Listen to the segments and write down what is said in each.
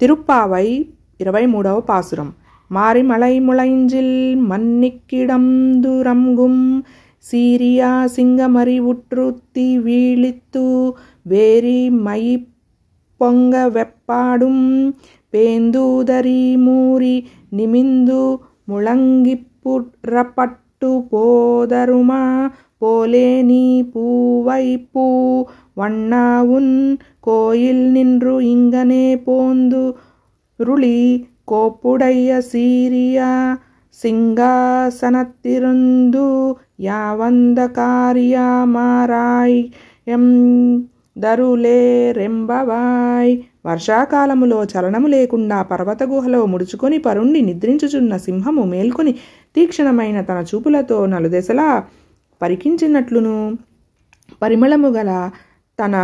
Tiruppavai 23వ pasuram. మారిమలై ముళైంజిల్ మన్నిక్కిడం దురంగుం Syria சிங்கமரி உற்றுத்தி வீழித்து vary மயி பொங்க வெப்பாடும் பேந்தூதரி மூரி நிமிந்து முழங்கிப்புறப்பட்டு போதருமா போலே நீ பூவைப்பூ வண்ணாவுன் கோயில் நின்று இங்கனே போந்து ருளி கோப்புடைய சீரியா సింహాసనత్తిరుందు యావంద కార్యమారాయ్ దరులే రెంబవాయ్. వర్షాకాలములో చలనము లేకుండా పర్వత గుహలో ముడుచుకొని పరుండి నిద్రించుచున్న సింహము మేల్కొని తీక్షణమైన తన చూపులతో నలుదెసలా పరికించినట్లును పరిమళము గల తన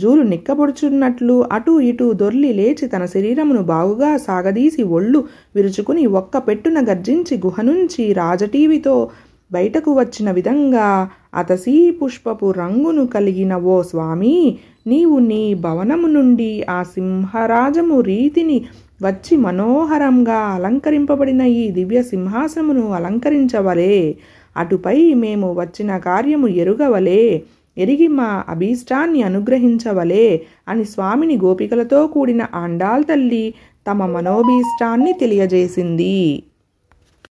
జూలు నిక్కబొడుచున్నట్లు అటూ ఇటూ దొర్లి లేచి తన శరీరమును బాగుగా సాగదీసి ఒళ్ళు విరుచుకుని ఒక్క పెట్టున గర్జించి గుహ నుంచి రాజటీవితో బయటకు వచ్చిన విధంగా అతసీ పుష్పపు రంగును కలిగిన ఓ స్వామి, నీవు నీ భవనము నుండి ఆ సింహరాజము రీతిని వచ్చి మనోహరంగా అలంకరింపబడిన ఈ దివ్య సింహాసనమును అలంకరించవలే. అటుపై మేము వచ్చిన కార్యము ఎరుగవలే, ఎరిగి మా అభీష్టాన్ని అనుగ్రహించవలే అని స్వామిని గోపికలతో కూడిన ఆండాళ్ తల్లి తమ మనోభీష్టాన్ని తెలియజేసింది.